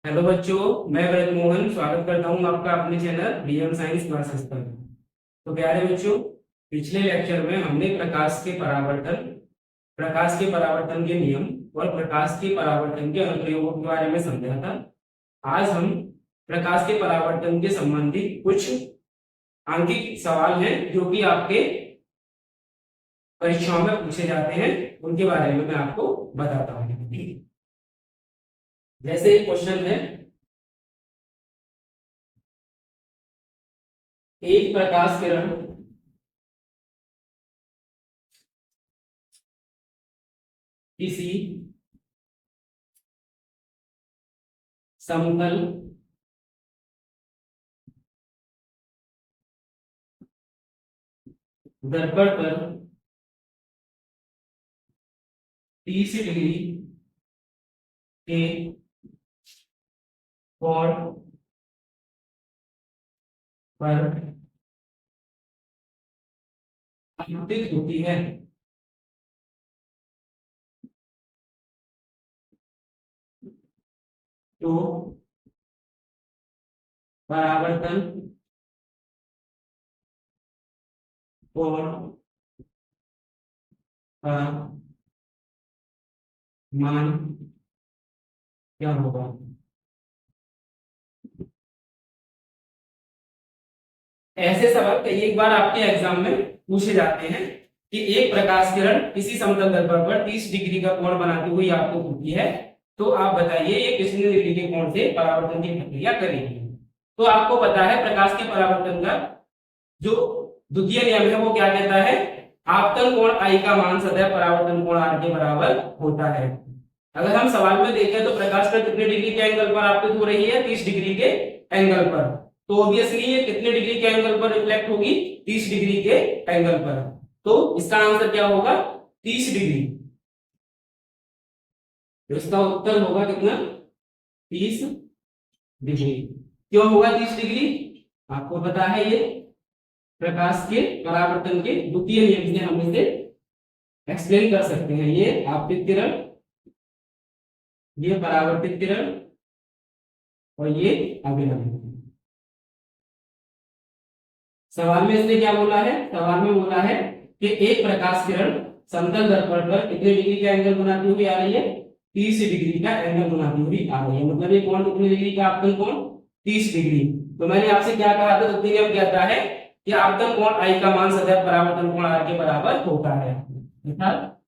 Hello बच्चों, मैं ब्रज मोहन स्वागत करता हूं आपका अपने चैनल डीएम साइंस क्लासेस पर। तो प्यारे बच्चों, पिछले लेक्चर में हमने प्रकाश के परावर्तन के नियम और प्रकाश के परावर्तन के अनुप्रयोगों के बारे में समझा था। आज हम प्रकाश के परावर्तन के संबंधित कुछ आंकिक सवाल हैं जो कि आपके परीक्षाओं में पूछे जाते हैं, उनके बारे में मैं आपको बताता हूँ। जैसे एक क्वेश्चन है, एक प्रकाश किरण किसी समतल दर्पण पर 30 डिग्री के कोण पर आपतित होती है तो परावर्तन कोण का मान क्या होगा। ऐसे सवाल कई एक बार आपके एग्जाम में पूछे जाते हैं कि एक प्रकाश किरण किसी समतल दर्पण पर 30 डिग्री का कोण बनाती हुई आपको दिखती है, तो आप बताइए ये कितने डिग्री के कोण से परावर्तन की प्रक्रिया करेगी। तो आपको पता है प्रकाश के परावर्तन का जो द्वितीय नियम है वो क्या कहता है, आपतन कोण आई का मान सदैव परावर्तन कोण आर के बराबर होता है। अगर हम सवाल में देखें तो प्रकाश का कितने डिग्री के एंगल पर आपतित हो रही है, 30 डिग्री के एंगल पर, तो ऑब्वियसली ये कितने डिग्री के एंगल पर रिफ्लेक्ट होगी, 30 डिग्री के एंगल पर। तो इसका आंसर क्या होगा, 30 डिग्री। तो इसका उत्तर होगा कितना, 30 डिग्री। क्यों होगा 30 डिग्री, आपको पता है ये प्रकाश के परावर्तन के द्वितीय नियम से हम इसे एक्सप्लेन कर सकते हैं। ये आपतित किरण, ये परावर्तित किरण और ये अभिलंब। सवाल में इसने क्या बोला है, सवाल में बोला है कि एक प्रकाश किरण समतल दर्पण पर कितने डिग्री का एंगल बनाती हुई आ रही है, 30 डिग्री का एंगल बनाती हुई आ रही है। मतलब ये कोण कितने डिग्री का, आपतन कोण 30 डिग्री। तो मैंने आपसे क्या कहा था, द्वितीय नियम कहता है कि आपतन कोण आई का मान सदैव परावर्तन कोण आर के बराबर होता है। अर्थात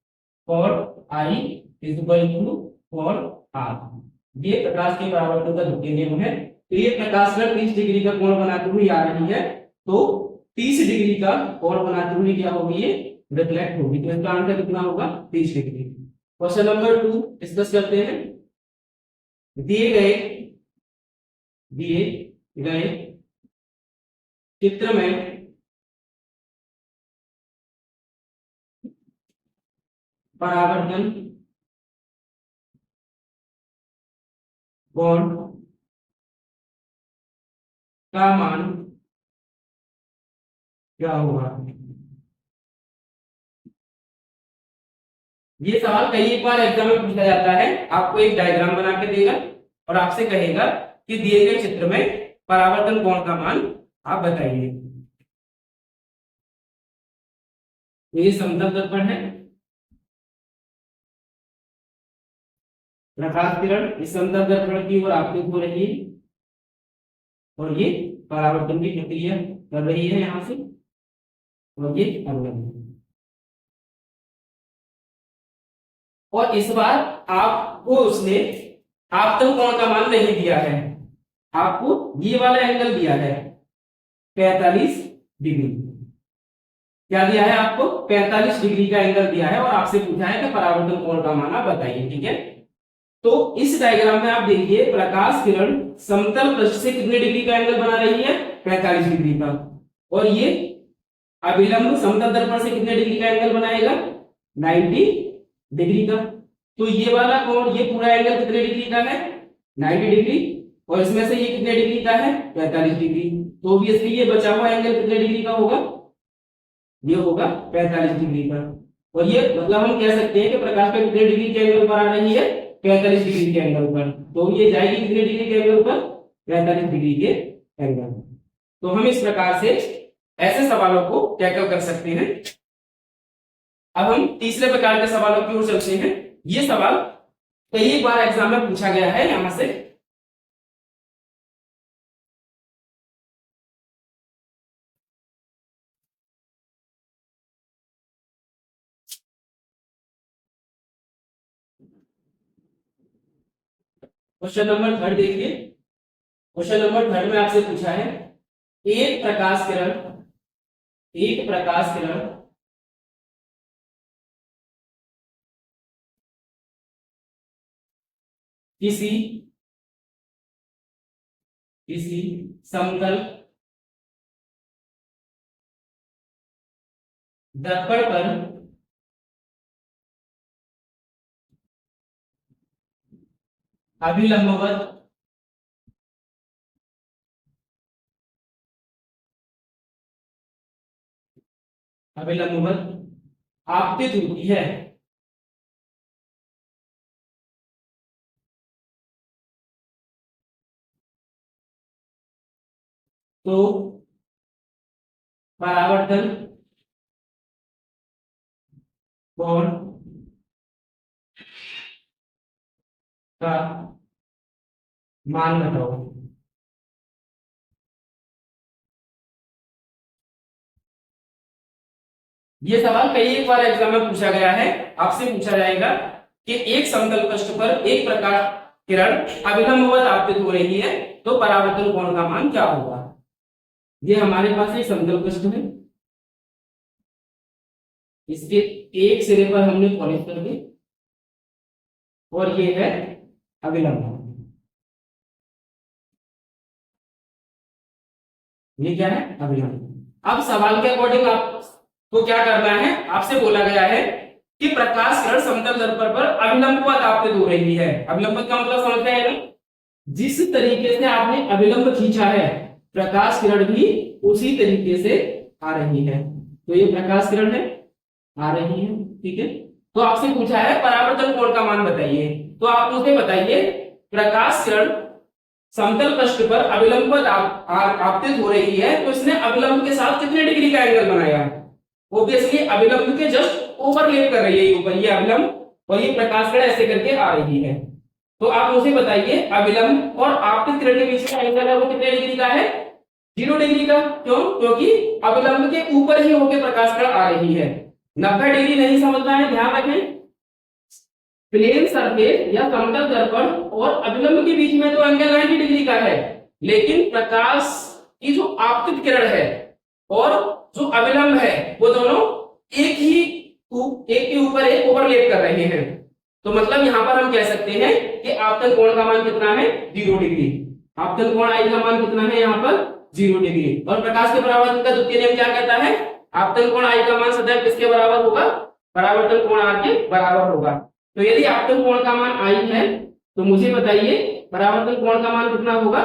कोण आई इज इक्वल टू कोण आर। ये प्रकाश के परावर्तन का द्वितीय नियम है। तो ये प्रकाश किरण 30 डिग्री का कोण बनाती हुई आ रही है, तो 30 डिग्री का कोण बनाती हुई क्या होगी, ये रिफ्लेक्ट होगी। तो इसका आंसर कितना होगा, 30 डिग्री। क्वेश्चन नंबर 2 डिस्कस करते हैं। दिए गए चित्र में परावर्तन कोण का मान क्या होगा। ये सवाल कई एक बार एग्जाम में पूछा जाता है। आपको एक डायग्राम बना के देगा और आपसे कहेगा कि दिए गए चित्र में परावर्तन कोण का मान आप बताइए। ये समतल दर्पण है, प्रकाश किरण इस समतल दर्पण की ओर आपतित हो रही है और ये परावर्तन की प्रक्रिया कर रही है यहां से, और ये अवलंब। और इस बार आपको उसने आपतन कोण का मान नहीं दिया है, आपको ये वाला एंगल दिया है 45 डिग्री। क्या दिया है आपको, 45 डिग्री का एंगल दिया है और आपसे पूछा है कि परावर्तन कोण का मान आप बताइए। ठीक है, तो इस डायग्राम में आप देखिए प्रकाश किरण समतल पृष्ठ से कितने डिग्री का एंगल बना रही है, 45 डिग्री का, और ये अभिलंब समतल दर्पण से कितने डिग्री का एंगल बनाएगा, 90 डिग्री का। तो ये वाला कोण, ये पूरा एंगल कितने डिग्री का है, 90 डिग्री, और इसमें से ये कितने डिग्री का है, 45 डिग्री। तो ऑब्वियसली ये बचा हुआ एंगल कितने डिग्री का होगा, ये होगा 45 डिग्री का। और ये मतलब हम कह सकते हैं कि प्रकाश का कितने डिग्री के एंगल पर आ रही है, 45 डिग्री के एंगल पर। तो ये जाएगी कितने डिग्री के एंगल पर? 45 डिग्री के एंगल। तो हम इस प्रकार से ऐसे सवालों को टैकल कर सकते हैं। अब हम तीसरे प्रकार के सवालों की ओर चलते हैं। ये सवाल कई बार एग्जाम में पूछा गया है यहां से। क्वेश्चन नंबर थर्ड देखिए। क्वेश्चन नंबर थर्ड में आपसे पूछा है एक प्रकाश किरण, एक प्रकाश किरण किसी किसी समतल दर्पण पर अभिलंबवत अभिलंबवत आपतित होती है तो परावर्तन कोण का मान बताओ। ये सवाल कई एक बार एग्जाम में पूछा गया है। आपसे पूछा जाएगा कि एक समतल पृष्ठ पर एक प्रकाश किरण अभिलंबवत आपतित हो रही है तो परावर्तन कोण का मान क्या होगा। ये हमारे पास एक समतल पृष्ठ है, इसके एक सिरे पर हमने पॉलिश कर दी और ये है अभिलंब। ये क्या है? अभिलंब। अब सवाल के अकॉर्डिंग आपको क्या करना है, आपसे बोला गया है कि प्रकाश किरण समतल दर्पण पर अभिलंबवत आपतित हो रही है। अभिलंबवत का मतलब समझते हैं ना, जिस तरीके से आपने अभिलंब खींचा है प्रकाश किरण भी उसी तरीके से आ रही है। तो ये प्रकाश किरण है, आ रही है, ठीक है। तो आपसे पूछा है परावर्तन कोण का मान बताइए। तो आप मुझे बताइए प्रकाश किरण समतल पृष्ठ पर अभिलंबवत आपतित हो रही है तो इसने अभिलंब के साथ कितने डिग्री का एंगल बनाया? ऑब्वियसली अभिलंब के जस्ट ओवरलैप कर रही है ऊपर ये अभिलंब और ये प्रकाश किरण ऐसे करके आ रही है। तो आप मुझे बताइए अभिलंब और आपतित किरण के बीच का एंगल है वो कितने डिग्री का है? 0 डिग्री का। क्यों? क्योंकि अभिलंब के ऊपर ही होकर प्रकाश किरण आ रही है। 90 डिग्री नहीं समझना है, ध्यान रखें। प्लेन सरफेस या समतल दर्पण और अभिलंब के बीच में तो एंगल 90 डिग्री का है, लेकिन प्रकाश की जो आपतित किरण है और जो अभिलंब है वो दोनों एक के ऊपर एक ओवरलैप कर रहे हैं। तो मतलब यहां पर हम कह सकते हैं कि आपतन कोण का मान कितना है? 0 डिग्री। आपतन कोण आई का मान कितना है यहाँ पर? 0 डिग्री। और प्रकाश के परावर्तन का द्वितीय नियम क्या कहता है? आपतन कोण आई का मान सदैव किसके बराबर होगा? परावर्तन कोण आर के बराबर होगा। तो यदि आपतन कोण का मान आई है तो मुझे बताइए परावर्तन कोण का मान कितना होगा?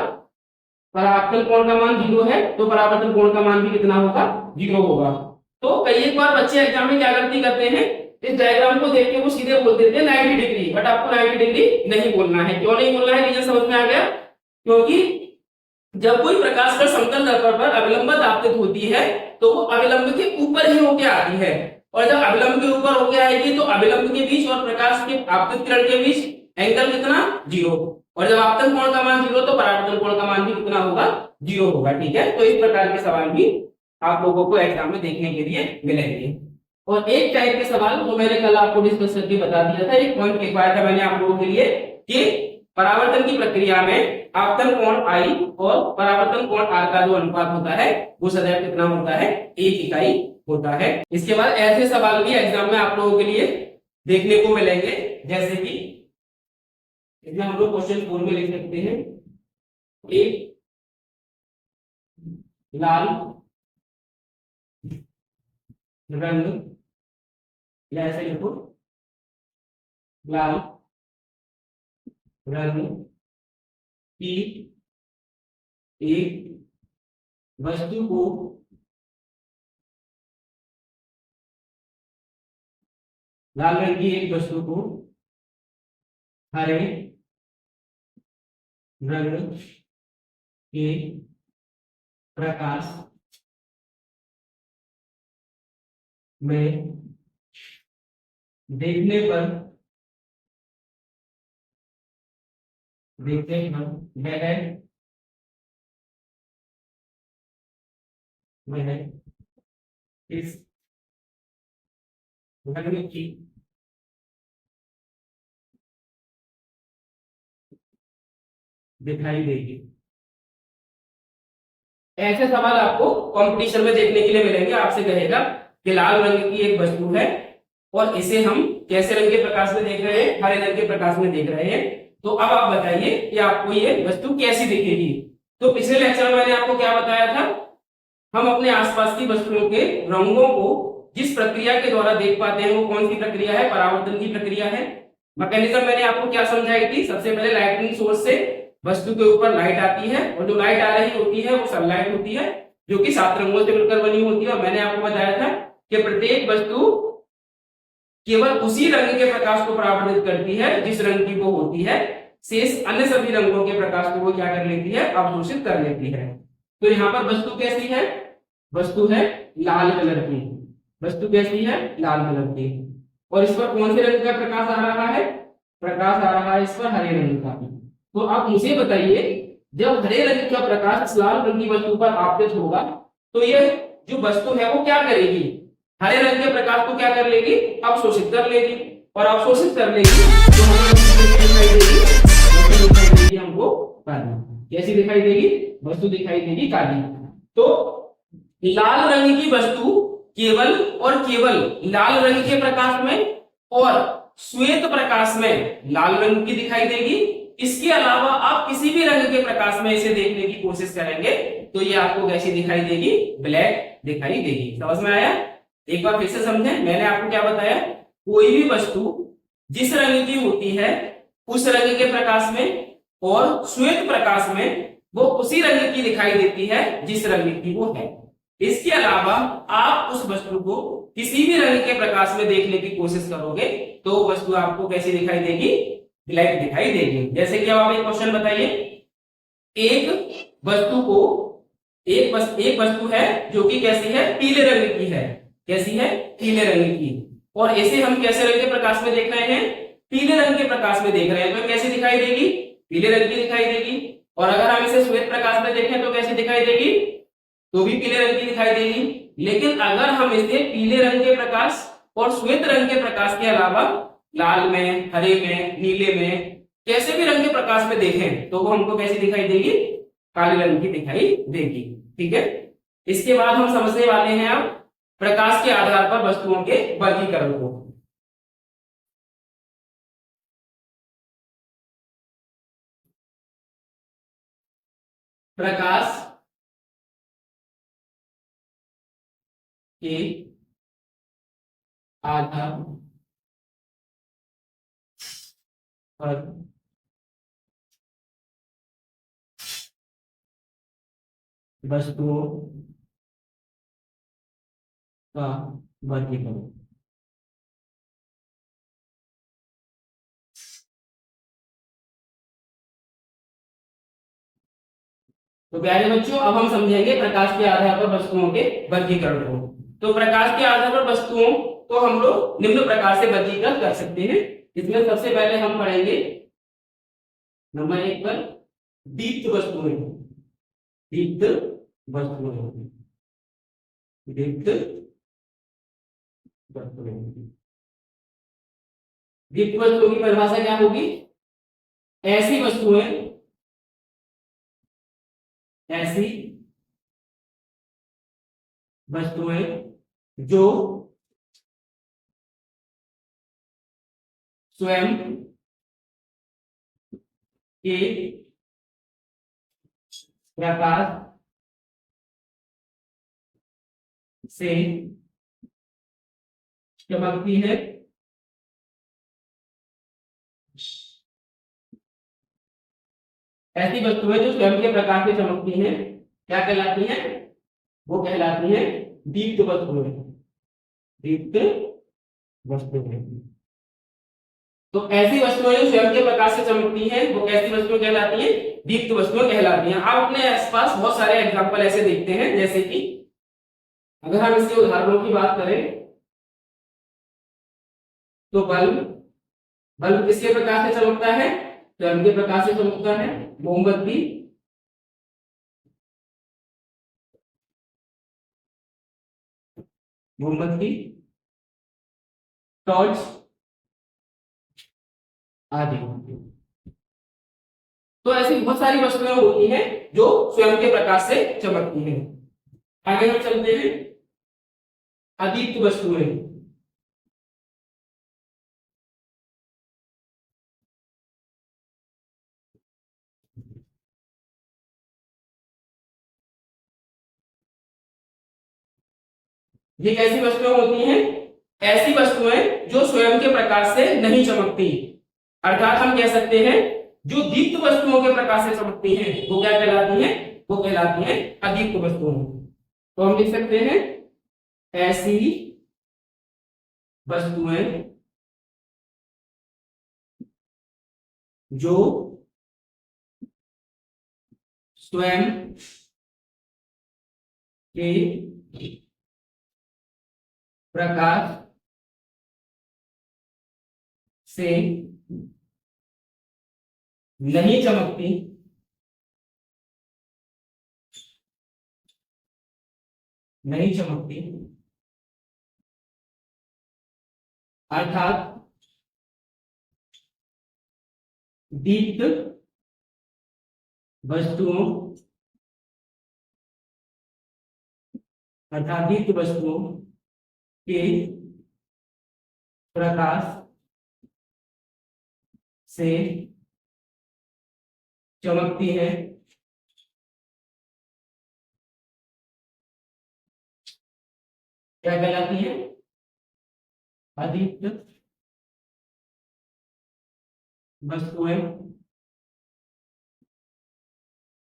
परावर्तन कोण का मान 0 है तो परावर्तन कोण का मान भी कितना होगा? 0 होगा। तो कई एक बार बच्चे एग्जाम में क्या गलती करते हैं, इस डायग्राम को देख के वो सीधे बोल देते हैं 90 डिग्री, बट आपको 90 डिग्री नहीं बोलना है। क्यों नहीं बोलना है? रीजन समझ में आ गया? क्योंकि जब कोई प्रकाश का समतल दर्पण पर अभिलंबवत आपतित होती है तो वो अभिलंब के ऊपर ही होके आती है, और जब अभिलंब के ऊपर होके आएगी तो अभिलंब के बीच और प्रकाश के आपतित किरण के बीच एंगल कितना? 0। और जब आपतन कोण का मान 0 तो परावर्तन कोण का मान भी कितना होगा? 0 होगा, ठीक है। तो इस प्रकार के सवाल भी आप लोगों को एग्जाम में देखने के लिए मिलेंगे। और एक टाइप के सवाल जो मैंने कल आपको डिस्कस करके बता दिया था, एक पॉइंट लिखवाया था मैंने आप लोगों के लिए कि परावर्तन की प्रक्रिया में आपतन कोण आई और परावर्तन कोण आर का जो अनुपात होता है वो सदैव कितना होता है? 1 इकाई होता है। इसके बाद ऐसे सवाल भी एग्जाम में आप लोगों के लिए देखने को मिलेंगे, जैसे कि इसमें हम लोग क्वेश्चन 4 में लिख सकते हैं एक लाल रंग, या ऐसे लिखो लाल रंग की एक वस्तु को लाल रंग की एक वस्तु को हरे रंग के प्रकाश में देखने पर वह इस रंग की दिखाई देगी। ऐसे सवाल आपको कंपटीशन में देखने के लिए मिलेंगे। आपसे कहेगा कि लाल रंग की एक वस्तु है और इसे हम कैसे रंग के प्रकाश में देख रहे हैं, हरे रंग के प्रकाश में देख रहे हैं। तो अब आप बताइए कि आपको ये वस्तु कैसी दिखेगी। तो पिछले लेक्चर में मैंने आपको क्या बताया था, हम अपने आसपास की वस्तुओं के रंगों को जिस प्रक्रिया के द्वारा देख पाते हैं वो कौन सी प्रक्रिया है, परावर्तन की प्रक्रिया है। मैकेनिज्म मैंने आपको क्या समझाई थी, सबसे पहले लाइटनिंग सोर्स से वस्तु के ऊपर लाइट आती है और जो लाइट आ रही होती है वो सनलाइट होती है जो कि 7 रंगों से मिलकर बनी होती है। और मैंने आपको बताया था कि प्रत्येक वस्तु केवल उसी रंग के प्रकाश को परावर्तित करती है जिस रंग की वो होती है, शेष अन्य सभी रंगों के प्रकाश को वो क्या कर लेती है, अवशोषित कर लेती है। तो यहाँ पर वस्तु कैसी है, वस्तु है लाल कलर की। वस्तु कैसी है, लाल कलर की। और इस पर कौन से रंग का प्रकाश आ रहा है, प्रकाश आ रहा है इस पर हरे रंग का। तो आप मुझे बताइए, जब हरे रंग का प्रकाश इस लाल रंग की वस्तु पर आपतित होगा तो ये जो वस्तु है वो क्या करेगी, हरे रंग के प्रकाश को क्या कर लेगी, अवशोषित कर लेगी। और अवशोषित कर लेगी तो हमें दिखाई देगी, वस्तु दिखाई देगी हमको काली। कैसी दिखाई देगी, वस्तु दिखाई देगी काली। तो लाल रंग की वस्तु केवल और केवल लाल रंग के प्रकाश में और श्वेत प्रकाश में लाल रंग की दिखाई देगी। इसके अलावा आप किसी भी रंग के प्रकाश में इसे देखने की कोशिश करेंगे तो ये आपको कैसी दिखाई देगी, ब्लैक दिखाई देगी। समझ में आया, एक बार फिर से समझें। मैंने आपको क्या बताया, कोई भी वस्तु जिस रंग की होती है उस रंग के प्रकाश में और श्वेत प्रकाश में वो उसी रंग की दिखाई देती है जिस रंग की वो है। इसके अलावा आप उस वस्तु को किसी भी रंग के प्रकाश में देखने की कोशिश करोगे तो वस्तु आपको कैसी दिखाई देगी, ब्लैक दिखाई देगी। जैसे कि अब आप एक क्वेश्चन बताइए, एक वस्तु को एक वस्तु है जो कि कैसी है, पीले रंग की है। कैसी है, पीले रंग की। और इसे हम कैसे रंग के प्रकाश में देख रहे हैं, पीले रंग के प्रकाश में देख रहे हैं। तो कैसी दिखाई देगी, पीले रंग की दिखाई देगी। और अगर हम इसे श्वेत प्रकाश में देखें तो कैसी दिखाई देगी, तो भी पीले रंग की दिखाई देगी। लेकिन अगर हम इसे पीले रंग के प्रकाश और श्वेत रंग के प्रकाश के अलावा लाल में, हरे में, नीले में, कैसे भी रंग के प्रकाश में देखें तो वो हमको कैसी दिखाई देगी, काले रंग की दिखाई देगी। ठीक है, इसके बाद हम समझने वाले हैं अब प्रकाश के आधार पर वस्तुओं के वर्गीकरण को। प्रकाश के आधार पर वस्तुओं का वर्गीकरण। तो प्यारे बच्चों, अब हम समझेंगे प्रकाश के आधार पर वस्तुओं के वर्गीकरण को। तो प्रकाश के आधार पर वस्तुओं को हम लोग निम्न प्रकार से वर्गीकृत कर सकते हैं। इसमें सबसे पहले हम पढ़ेंगे नंबर 1 पर दीप्त वस्तुएं। दीप्त वस्तुएं, दीप्त वस्तुएं। दीप्त वस्तुओं की परिभाषा क्या होगी, ऐसी वस्तुएं, ऐसी वस्तुएं जो स्वयं के प्रकाश से चमकती है, ऐसी वस्तुएं जो स्वयं के प्रकाश से चमकती हैं क्या कहलाती हैं, वो कहलाती हैं दीप्त वस्तुएं। दीप्त वस्तुएं। तो ऐसी वस्तुएं जो स्वयं के प्रकाश से चमकती हैं वो कैसी वस्तुएं कहलाती हैं? दीप्त वस्तुएं कहलाती हैं। आप अपने आसपास बहुत सारे एग्जांपल ऐसे देखते हैं, जैसे कि अगर हम इसके उदाहरणों की बात करें तो बल्ब, बल्ब किसके प्रकाश से चमकता है? स्वयं के प्रकाश से चमकता है। मोमबत्ती, मोमबत्ती, टॉर्च आदि। तो ऐसी बहुत सारी वस्तुएं होती हैं जो स्वयं के प्रकाश से चमकती हैं। आगे हम चलते हैं, अदीप्त वस्तुएं। ये कैसी वस्तुएं होती हैं? ऐसी वस्तुएं जो स्वयं के प्रकाश से नहीं चमकती, अर्थात हम कह सकते हैं जो दीप्त वस्तुओं के प्रकाश से चमकती हैं वो क्या कहलाती हैं? वो कहलाती हैं अदीप्त वस्तुएं। तो हम लिख सकते हैं ऐसी वस्तुएं जो स्वयं के प्रकाश से नहीं चमकती, नहीं चमकती, अर्थात दीप्त वस्तुओं, अर्थात दीप्त वस्तुओं के प्रकाश से चमकती है, क्या कहलाती है? अदीप्त वस्तुएं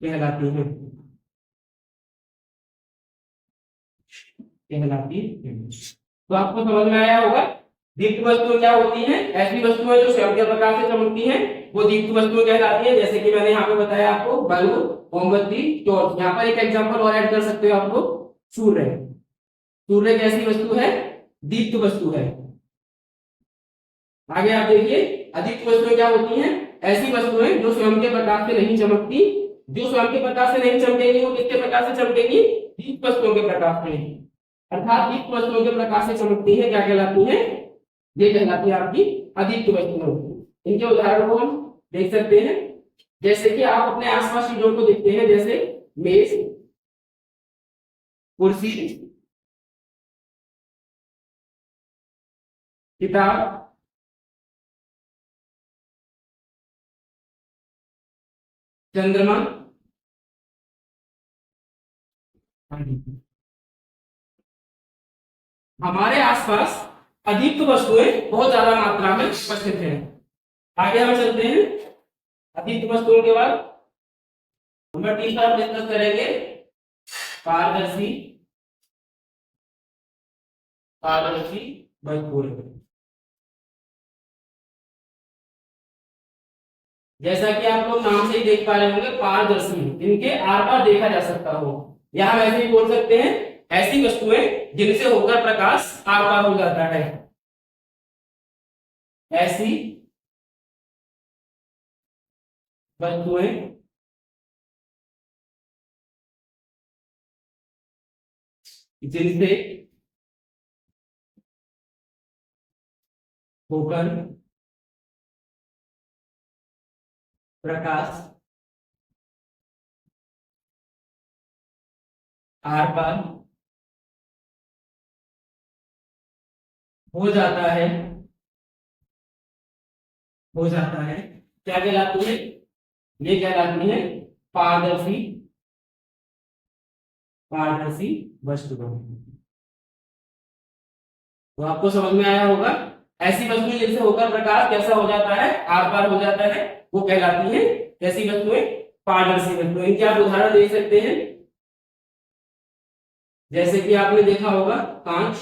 कहलाती हैं, कहलाती हैं। तो आपको समझ में आया होगा दीप्त वस्तुएं क्या होती हैं? ऐसी वस्तुएं जो स्वयं के प्रकाश से चमकती हैं वो दीप्त वस्तुएं कहलाती है। जैसे कि मैंने यहाँ पे बताया आपको, बल्ब, मोमबत्ती, टॉर्च। यहाँ पर एक एग्जांपल और ऐड कर सकते हो आपको, सूर्य। सूर्य कैसी वस्तु है? दीप्त वस्तु है। आगे आप देखिए, अदीप्त वस्तुएं क्या होती हैं? ऐसी वस्तुएं जो स्वयं के प्रकाश से नहीं चमकती। जो स्वयं के प्रकाश से नहीं चमकेगी वो किसके प्रकाश से चमकेगी? दीप्त वस्तुओं के प्रकाश में, अर्थात दीप्त वस्तुओं के प्रकाश से चमकती है, क्या कहलाती है? ये कहलाती है आपकी अदीप्त वस्तुएं। इनके उदाहरण को हम देख सकते हैं, जैसे कि आप अपने आसपास चीजों को देखते हैं, जैसे मेज, कुर्सी, किताब, चंद्रमा आदि। हमारे आसपास अदीप्त वस्तुएं बहुत ज्यादा मात्रा में उपस्थित हैं। आगे हम चलते हैं, अदीप्त वस्तुओं के बाद नंबर 3 पर डिस्कस करेंगे पारदर्शी, पारदर्शी वस्तुएं। जैसा कि आप लोग नाम से ही देख पा रहे होंगे, पारदर्शी, इनके आर पार देखा जा सकता हो, या हम ऐसे ही बोल सकते हैं ऐसी वस्तुएं जिनसे होकर प्रकाश आर पार हो जाता है। ऐसी वस्तुएं जिनसे होकर प्रकाश आर पार हो जाता है, हो जाता है, क्या कहलाती है? ये कहलाती है पारदर्शी, पारदर्शी वस्तु। तो आपको समझ में आया होगा, ऐसी वस्तुएं जिनसे होकर प्रकाश कैसा हो जाता है? आर पार हो जाता है, वो कहलाती है कैसी वस्तुएं? पारदर्शी वस्तुएं। इनके आप उदाहरण दे सकते हैं, जैसे कि आपने देखा होगा कांच,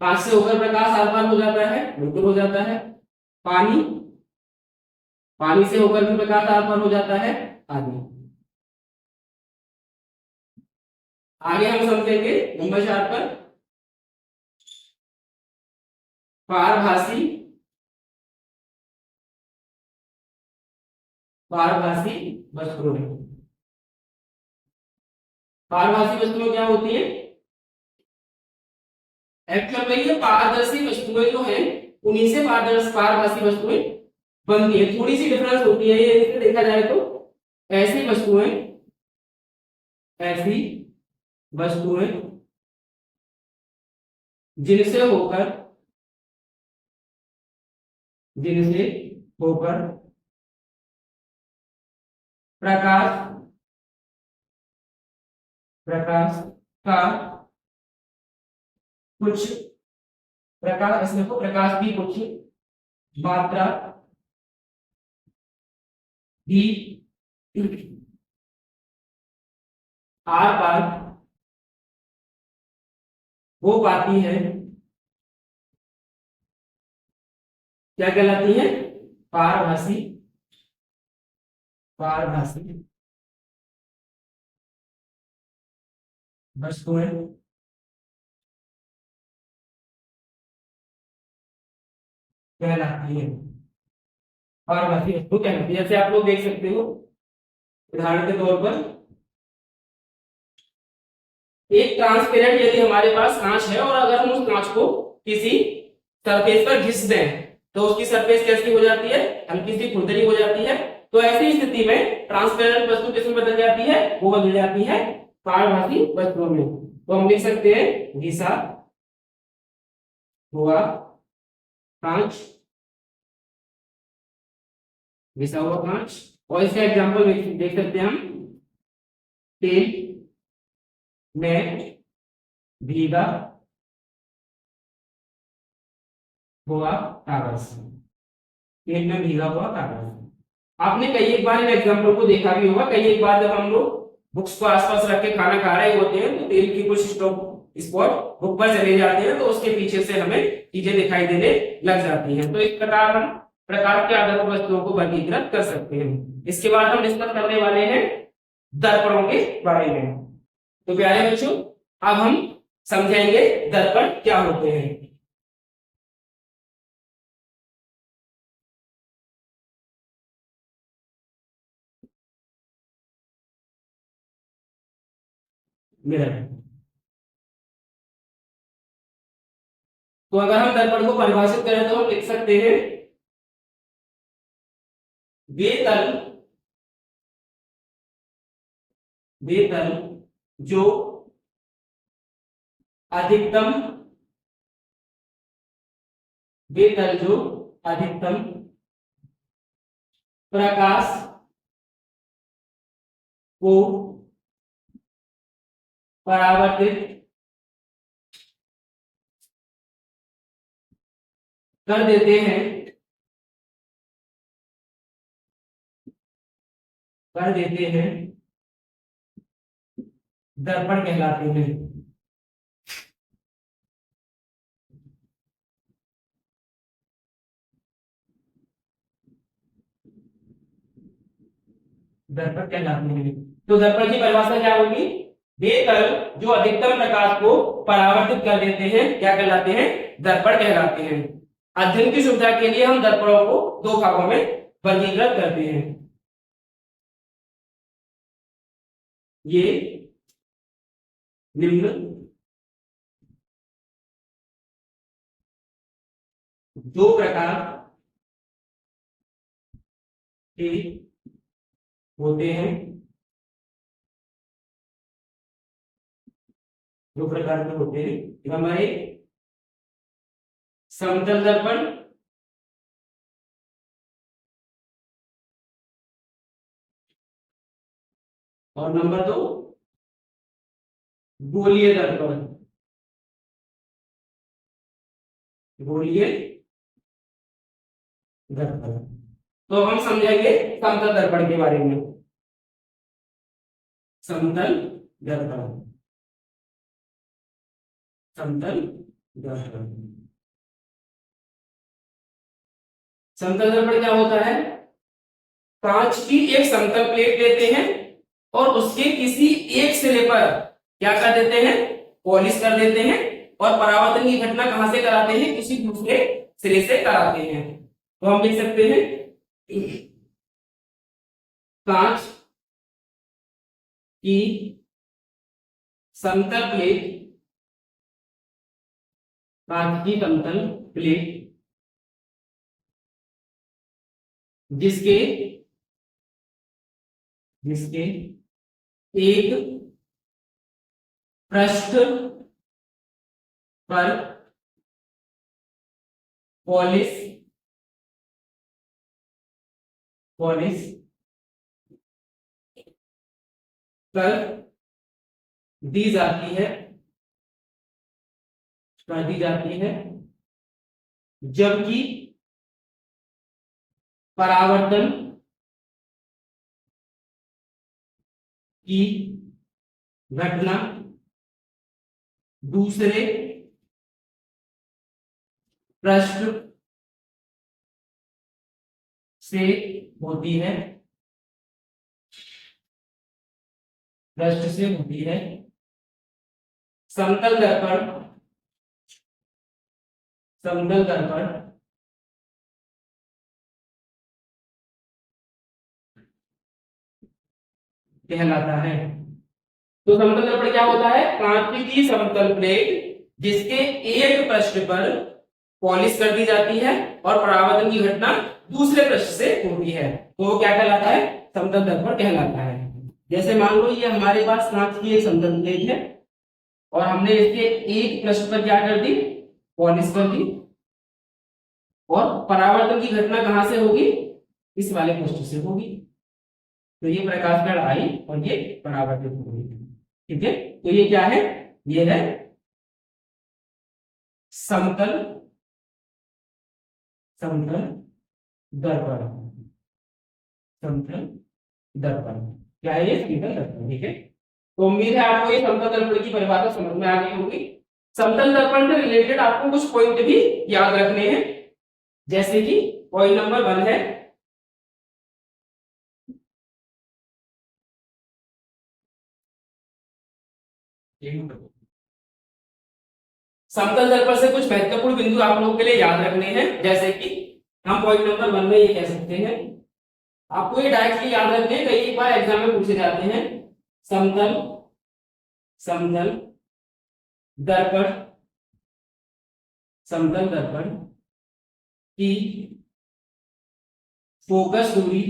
कांच से होकर प्रकाश आर पार हो जाता है, बिल्कुल हो जाता है। पानी, पानी से होकर भी प्रकाश आर पार हो जाता है आदि। आगे हम समझेंगे नंबर 4 पर पारभासी, पारभासी वस्तुएं। पारभासी वस्तुएं क्या होती है? एक्चुअल में ये पारदर्शी वस्तुएं जो है उन्हीं से पारभासी वस्तुएं बनती है। थोड़ी सी डिफरेंस होती है ये, इसमें देखा जाए तो ऐसी वस्तुएं, ऐसी वस्तुएं जिनसे होकर, जिनसे होकर प्रकाश, प्रकाश का कुछ, प्रकाश इसमें को प्रकाश की कुछ मात्रा भी आर पार हो पाती है, क्या कहलाती है? पारभासी, पारभासी वस्तुएं कहलाती है, पारभासी वस्तु कहलाती है। जैसे आप लोग देख सकते हो उदाहरण के तौर पर एक ट्रांसपेरेंट, यदि हमारे पास कांच है और अगर हम उस कांच को किसी सरफेस पर घिस दें तो उसकी सरफेस कैसी हो जाती है? हल्की सी खुरदरी हो जाती है। तो ऐसी स्थिति में ट्रांसपेरेंट वस्तु किसमें बदल जाती है? वो बदल जाती है पारभासी वस्तुओं में। तो हम लिख सकते हैं घिसा हुआ कांच, घिसा हुआ कांच। और इसका एग्जांपल देख सकते हैं हम, तेल में भीगा हुआ कागज, तेल में भीगा हुआ कागज। आपने कई एक बार इन एग्जांपल को देखा भी होगा। कई एक बार जब हम लोग बुक्स को आसपास रख के खाना खा रहे होते हैं तो तेल की कुछ स्पॉट बुक पर चले जाते हैं तो उसके पीछे से हमें चीजें दिखाई देने लग जाती हैं। तो इस प्रकार हम प्रकाश के आधार पर वस्तुओं को वर्गीकृत कर सकते हैं। इसके बाद हम डिस्कस करने वाले हैं दर्पणों के बारे में। तो प्यारे बच्चों, अब हम समझेंगे दर्पण क्या होते हैं। मिरर। तो अगर हम दर्पण को परिभाषित करें तो हम लिख सकते हैं वे तल, वे तल जो अधिकतम, वे तल जो अधिकतम प्रकाश को परावर्तित कर देते हैं, कर देते हैं, दर्पण कहलाते हैं। दर्पण कहलाते हैं। तो दर्पण की परिभाषा क्या होगी? वे तल जो अधिकतम प्रकाश को परावर्तित कर देते हैं क्या कहलाते हैं? दर्पण कहलाते हैं। अध्ययन की सुविधा के लिए हम दर्पणों को दो भागों में वर्गीकृत करते हैं। ये निम्न दो प्रकार के होते हैं, दो प्रकार के होते हैं। नंबर 1 समतल दर्पण, और नंबर 2 गोलीय दर्पण, गोलीय दर्पण। तो हम समझेंगे समतल दर्पण के बारे में। समतल दर्पण, समतल दर्पण। समतल दर्पण क्या होता है? कांच की एक समतल प्लेट लेते हैं और उसके किसी एक सिरे पर क्या कर देते हैं? पॉलिश कर देते हैं और परावर्तन की घटना कहां से कराते हैं? किसी दूसरे सिरे से कराते हैं। तो हम लिख सकते हैं कांच की समतल प्लेट, कांच की समतल प्लेट जिसके जिसके एक पृष्ठ पर पॉलिश पॉलिश कर दी जाती है, कर दी जाती है, जबकि परावर्तन की घटना दूसरे पृष्ठ से होती है, पृष्ठ से होती है। समतल दर्पण, समतल दर्पण कहलाता है। तो समतल दर्पण क्या होता है? कांच की समतल प्लेट जिसके एक पृष्ठ पर पॉलिश कर दी जाती है और परावर्तन की घटना दूसरे पृष्ठ से होती है, तो वो क्या कहलाता है? समतल दर्पण कहलाता है। जैसे मान लो ये हमारे पास कांच की एक समतल प्लेट है और हमने इसके एक पृष्ठ पर क्या कर दी? पॉलिश कर दी, और परावर्तन की घटना कहां से होगी? इस वाले पृष्ठ से होगी। तो ये प्रकाश किरण आई और ये परावर्तित होगी। ठीक है, तो ये क्या है? ये है समतल समतल दर्पण। समतल दर्पण क्या है? ये समतल दर्पण। ठीक है, तो उम्मीद है आपको ये समतल दर्पण की परिभाषा समझ में आ गई होगी। समतल दर्पण से रिलेटेड आपको कुछ पॉइंट भी याद रखने हैं, जैसे कि पॉइंट नंबर 1 है समतल दर्पण से कुछ महत्वपूर्ण बिंदु आप लोगों के लिए याद रखने हैं। जैसे कि हम पॉइंट नंबर 1 में ये कह सकते हैं, आपको ये डायरेक्टली याद रखने हैं, कई बार एग्जाम में पूछे जाते हैं। समतल समतल दर्पण, समतल दर्पण की फोकस दूरी,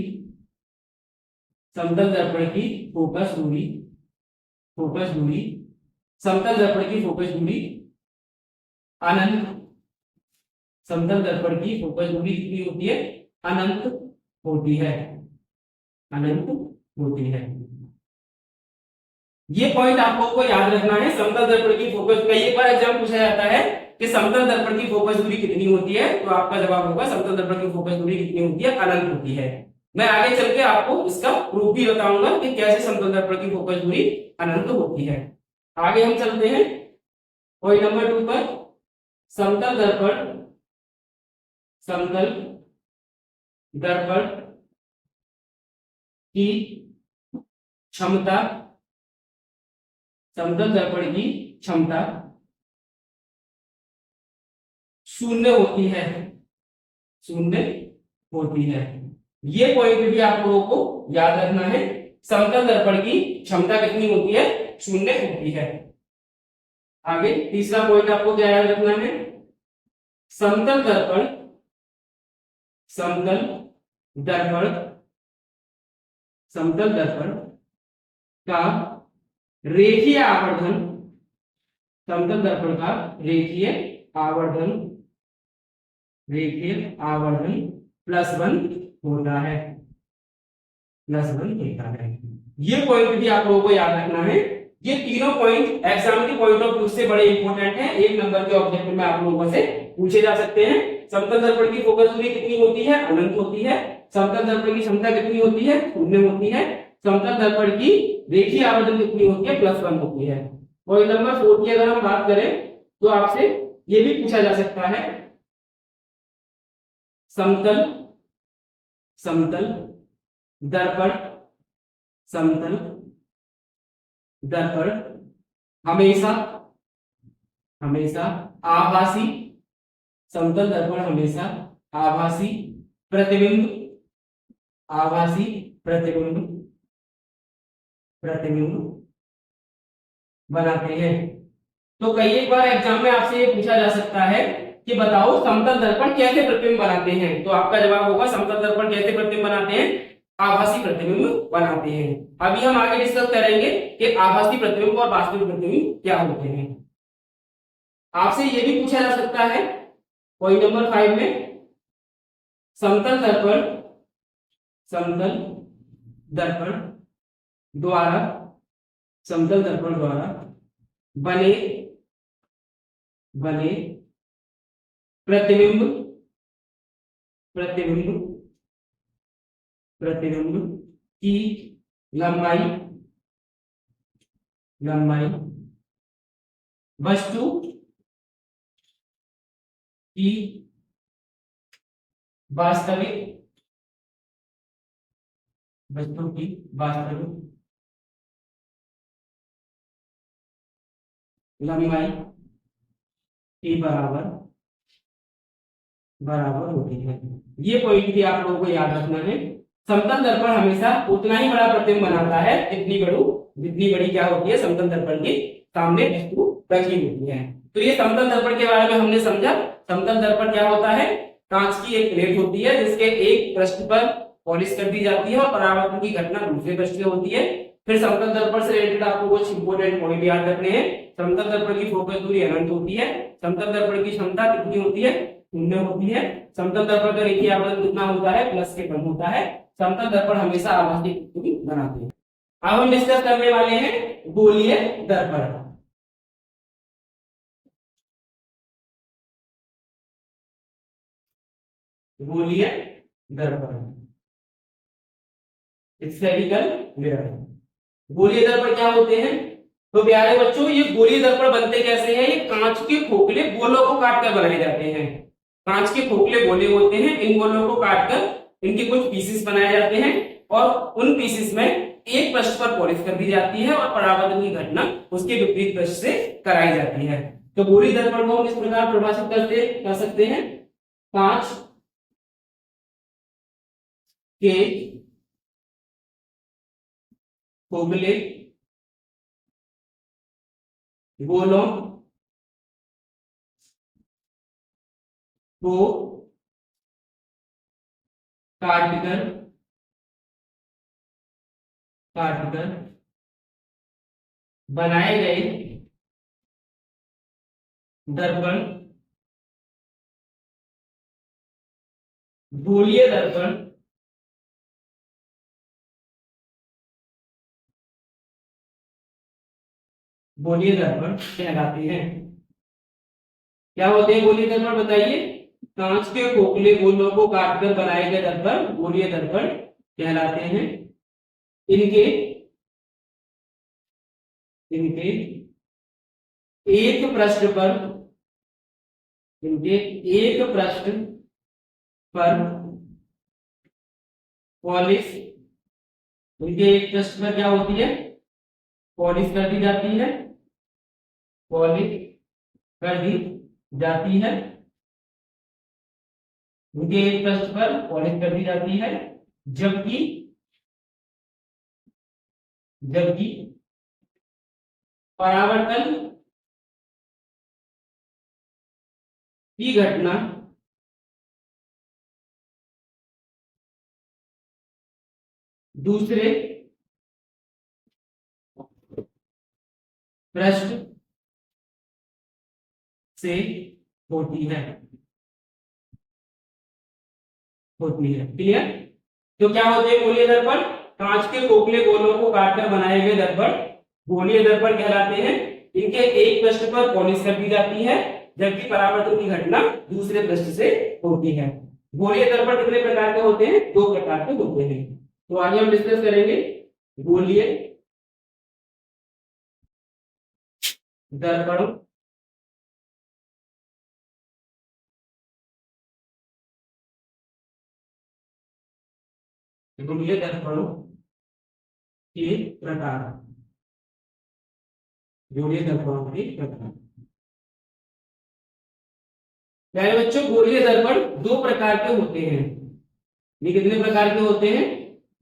समतल दर्पण की फोकस दूरी, फोकस दूरी, समतल दर्पण की फोकस दूरी अनंत, समतल दर्पण की फोकस दूरी कितनी होती है? अनंत होती है, अनंत होती है। ये पॉइंट आप लोगों को याद रखना है। समतल दर्पण की फोकस, कई बार एग्जाम पूछा जाता है कि समतल दर्पण की फोकस दूरी कितनी होती है, तो आपका जवाब होगा समतल दर्पण की फोकस दूरी कितनी होती है? अनंत होती है। मैं आगे चल के आपको इसका प्रूफ भी बताऊंगा कि कैसे समतल दर्पण की फोकस दूरी अनंत होती है। आगे हम चलते हैं पॉइंट नंबर 2 पर। समतल दर्पण, समतल दर्पण की क्षमता, समतल दर्पण की क्षमता शून्य होती है, शून्य होती है। ये पॉइंट भी आप लोगों को याद रखना है। समतल दर्पण की क्षमता कितनी होती है? शून्य होती है। आगे तीसरा पॉइंट आपको क्या याद रखना है? समतल दर्पण, समतल दर्पण, समतल दर्पण का रेखीय आवर्धन, समतल दर्पण का रेखीय आवर्धन, रेखीय आवर्धन +1 होता है, +1 होता है। ये पॉइंट भी आप लोगों को याद रखना है। ये तीनों पॉइंट एग्जाम के पॉइंट ऑफ व्यू से बड़े इंपॉर्टेंट हैं, 1 नंबर के ऑब्जेक्टिव में आप लोगों से पूछे जा सकते हैं। समतल दर्पण की फोकस दूरी कितनी होती है? अनंत होती है। समतल दर्पण की क्षमता कितनी होती है? शून्य होती है। समतल दर्पण की रेखीय आवर्धन कितनी होती है? +1 होती है। पॉइंट नंबर 4 की अगर हम बात करें तो आपसे ये भी पूछा जा सकता है, समतल समतल दर्पण समतल दर्पण हमेशा हमेशा आभासी, समतल दर्पण हमेशा आभासी प्रतिबिंब आभासी प्रतिबिंब प्रतिबिंब बनाते हैं। तो कई एक बार एग्जाम में आपसे ये पूछा जा सकता है कि बताओ समतल दर्पण कैसे प्रतिबिंब बनाते हैं, तो आपका जवाब होगा समतल दर्पण कैसे प्रतिबिंब बनाते हैं, आभासी प्रतिबिंब बनाते हैं। अभी हम आगे डिस्कस करेंगे कि आभासी प्रतिबिंब और वास्तविक प्रतिबिंब क्या होते हैं। आपसे ये भी पूछा जा सकता है पॉइंट नंबर 5 में, समतल दर्पण द्वारा समतल दर्पण द्वारा बने बने प्रतिबिंब प्रतिबिंब प्रतिबिंब की लंबाई लंबाई वस्तु की वास्तविक वस्तु की वास्तविक लंबाई के बराबर बराबर होती है। ये पॉइंट भी आप लोगों को याद रखना है। समतल दर्पण हमेशा उतना ही बड़ा प्रतिबिंब बनाता है जितनी बड़ी क्या होती है, समतल दर्पण के सामने वस्तु रखी होती है। तो ये समतल दर्पण के बारे में हमने समझा। समतल दर्पण क्या होता है, कांच की एक प्लेट होती है जिसके एक पृष्ठ पर पॉलिश कर दी जाती है और परावर्तन की घटना दूसरे पृष्ठ पे होती है। फिर समतल दर्पण से रिलेटेड आपको कुछ इंपोर्टेंट पॉइंट याद रखने हैं। समतल दर्पण की फोकस दूरी अनंत होती है। समतल दर्पण की क्षमता कितनी होती है, 0 होती है। समतल दर्पण का रेखीय आवर्धन कितना होता है, प्लस के कम होता है। समतल दर्पण हमेशा आभासी प्रतिबिंब बनाते हैं। अब हम डिस्कस करने वाले हैं गोलीय दर्पण। गोलीय दर्पण स्फेरिकल मिरर। गोलीय दर्पण क्या होते हैं, तो प्यारे बच्चों ये गोलीय दर्पण बनते कैसे हैं, ये कांच के खोखले गोलों को काटकर बनाए जाते हैं। कांच के खोखले गोले होते हैं, इन गोलों को काटकर इनके कुछ पीसेस बनाए जाते हैं और उन पीसेस में एक पृष्ठ पर पॉलिश कर दी जाती है और परावर्तन की घटना उसके विपरीत पृष्ठ से कराई जाती है। तो गोलीय दर्पण को हम इस प्रकार परिभाषित कर सकते हैं, कांच के खोखले गोलों को काटकर बनाए गए दर्पण गोलीय दर्पण गोलीय दर्पण कहलाते हैं। क्या होते हैं गोलीय दर्पण बताइए, कांच के खोखले गोलों को काटकर बनाए गए दर्पण गोलीय दर्पण कहलाते हैं। इनके इनके एक पृष्ठ पर पॉलिश इनके एक पृष्ठ पर क्या होती है, पॉलिश कर दी जाती है, पॉलिश कर दी जाती है। उनके एक पृष्ठ पर पॉलिश कर दी जाती है, जबकि जबकि परावर्तन की घटना दूसरे पृष्ठ से होती है क्लियर। तो क्या होते हैं गोलीय दर्पण, कांच के खोखले गोलों को काटकर बनाए गए दर्पण गोलीय दर्पण कहलाते हैं। इनके एक पृष्ठ पर पॉलिश कर दी जाती है, जबकि परावर्तन की घटना दूसरे पृष्ठ से होती है। गोलीय दर्पण कितने प्रकार के होते हैं, 2 प्रकार के होते हैं। तो आगे हम डिस्कस करेंगे गोलीय दर्पण गोलीय दर्पणों के प्रकार, गोलीय दर्पणों के प्रकार। प्यारे बच्चों, गोलीय दर्पण दो प्रकार के होते हैं। ये कितने प्रकार के होते हैं?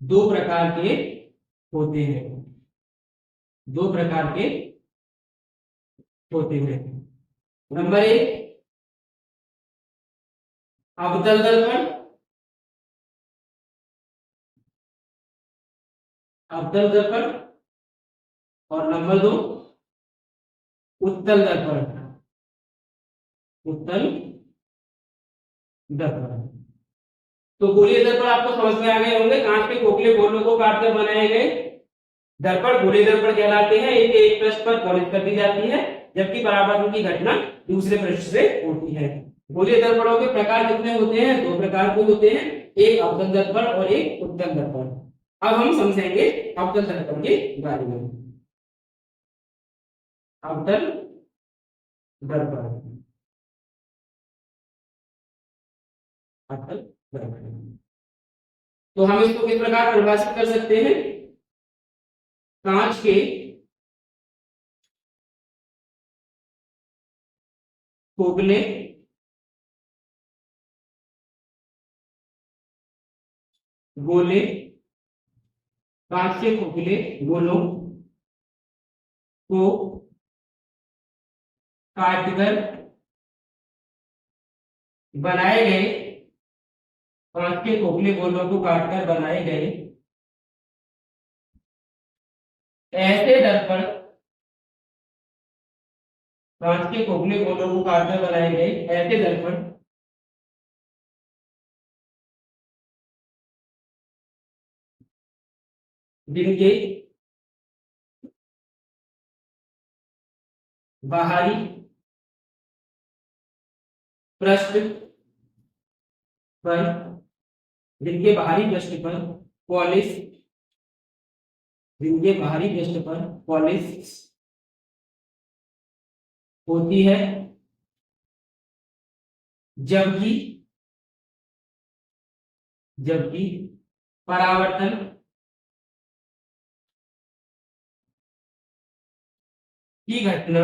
दो प्रकार के होते हैं। दो प्रकार के होते हैं। नंबर एक, अवतल दर्पण। अवतल दर्पण। और नंबर दो, उत्तल दर्पण। उत्तल दर्पण। तो गोलीय दर्पण आपको समझ में आ गए होंगे। कांच के खोखले गोलों को काटकर बनाए गए दर्पण गोलीय दर्पण कहलाते हैं। इनके एक पृष्ठ पर पॉलिश कर दी जाती है, जबकि परावर्तन की घटना दूसरे पृष्ठ से होती है। गोलीय दर्पणों के प्रकार कितने होते हैं? दो प्रकार के होते हैं, एक अवतल दर्पण और एक उत्तल दर्पण। अब हम समझेंगे अवतल दर्पण के बारे में। अवतल दर्पण। अवतल दर्पण, तो हम इसको किस प्रकार परिभाषित कर सकते हैं? कांच के खोखले गोले, कांच के खोखले गोलों को काटकर बनाए गए, कांच के खोखले गोलों को काटकर बनाए गए ऐसे दर्पण, कांच के खोखले गोलों को काटकर बनाए गए ऐसे दर्पण जिनके बाहरी पृष्ठ पर, जिनके बाहरी पृष्ठ पर पॉलिश, जिनके बाहरी पृष्ठ पर पॉलिश होती है, जबकि जबकि परावर्तन की घटना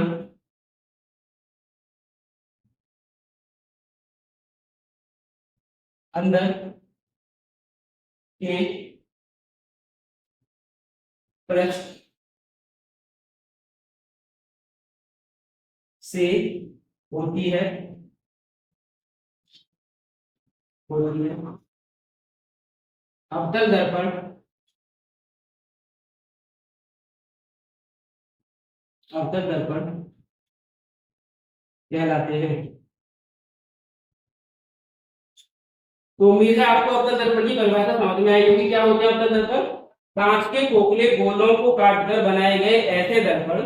अंदर के पृष्ठ से होती है, होती है। अवतल दर्पण, अवतल दर्पण कहलाते हैं। तो उम्मीद है आपको अवतल दर्पण की परिभाषा समझ में आई होगी। क्या होते हैं अवतल दर्पण? कांच के खोखले गोलों को काटकर बनाए गए ऐसे दर्पण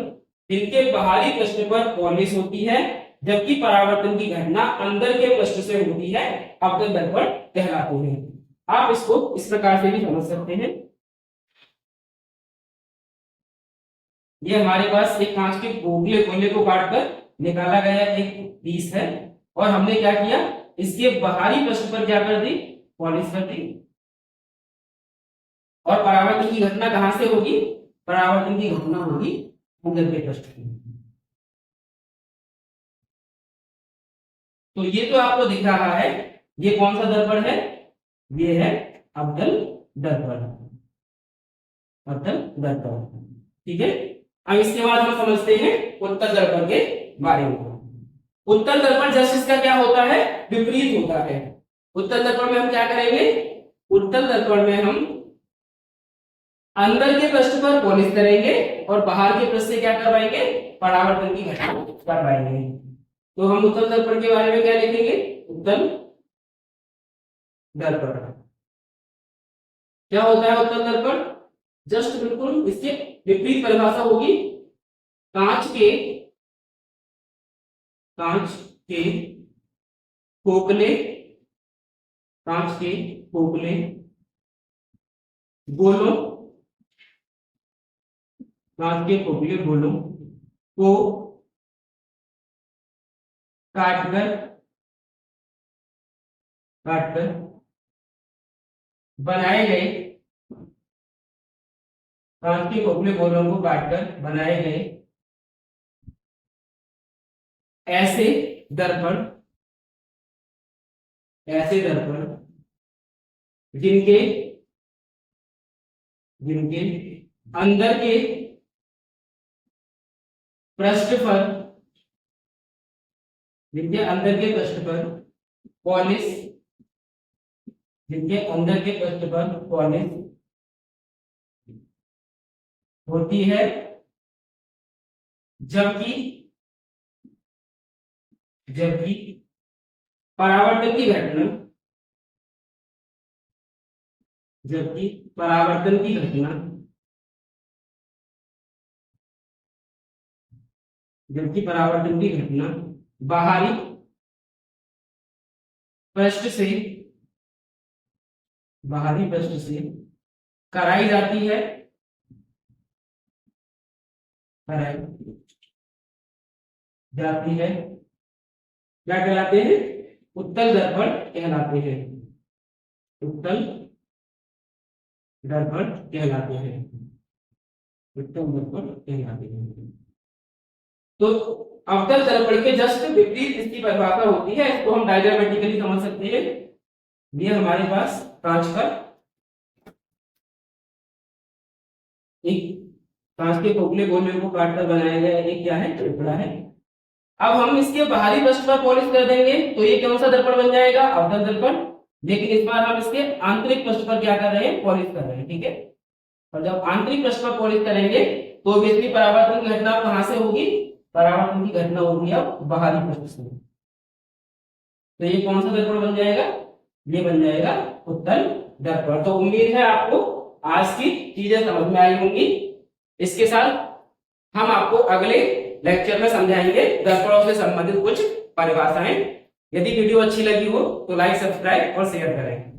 जिनके बाहरी पृष्ठ पर पॉलिश होती है, जबकि परावर्तन की घटना अंदर के पृष्ठ से होती है, अवतल दर्पण कहलाते हैं। आप इसको इस प्रकार से भी समझ सकते हैं। ये हमारे पास एक कांच के खोखले गोले को काटकर निकाला गया एक पीस है, और हमने क्या किया, इसके बाहरी पृष्ठ पर क्या कर दी? पॉलिश कर दी। और परावर्तन की घटना कहां से होगी? परावर्तन की घटना होगी अंदर के पृष्ठ की। तो ये तो आपको दिख रहा है, ये कौन सा दर्पण है? ये है अवतल दर्पण। अवतल दर्पण, ठीक है। अब इसके बाद हम समझते हैं उत्तल दर्पण के बारे में। उत्तल दर्पण जस्ट इसका क्या होता है? विपरीत होता है। उत्तल दर्पण में हम क्या करेंगे? उत्तल दर्पण में हम अंदर के पृष्ठ पर पॉलिश करेंगे और बाहर के पृष्ठ से क्या करवाएंगे? परावर्तन की घटना करवाएंगे। तो हम उत्तल दर्पण के बारे में क्या लिखेंगे? उत्तल दर्पण। क्या होता है उत्तल दर्पण? जस्ट बिल्कुल इसके विपरीत परिभाषा होगी। कांच के कांच के खोखले, कांच के खोखले गोलों, कांच के खोखले गोलों को काटकर काटकर बनाए गए कांच के खोखले गोलों को काटकर बनाए गए ऐसे दर्पण जिनके जिनके अंदर के पृष्ठ पर जिनके अंदर के पृष्ठ पर पॉलिश जिनके अंदर के पृष्ठ पर पॉलिश होती है, जबकि जबकि परावर्तन की घटना जबकि परावर्तन की घटना जबकि परावर्तन की घटना बाहरी पृष्ठ से कराई जाती है क्या कहलाते हैं? उत्तल दर्पण कहलाते हैं। उत्तल दर्पण कहलाते हैं। तो अवतल दर्पण के जस्ट विपरीत इसकी परिभाषा होती है, इसको हम डायग्रामेटिकली समझ सकते हैं। ये हमारे पास कांच का एक कांच के खोखले गोले को काटकर बनाया गया एक क्या है? टुकड़ा है। अब हम इसके बाहरी पृष्ठ पर पॉलिश कर देंगे तो ये कौन सा दर्पण बन जाएगा? अवतल दर्पण। लेकिन इस बार हम इसके आंतरिक पृष्ठ पर क्या कर रहे हैं? पॉलिश कर रहे हैं, ठीक है। और जब आंतरिक पृष्ठ पर पॉलिश करेंगे तो बिजली परावर्तन की घटना कहां से होगी? परावर्तन की घटना होगी अब बाहरी पृष्ठ से। तो ये कौन सा दर्पण बन जाएगा? ये बन जाएगा उत्तल दर्पण। तो उम्मीद है आपको आज की चीजें समझ में आई होंगी। इसके साथ हम आपको अगले लेक्चर में समझाएंगे दर्पणों से संबंधित कुछ परिभाषाएं। यदि वीडियो अच्छी लगी हो तो लाइक, सब्सक्राइब और शेयर करें।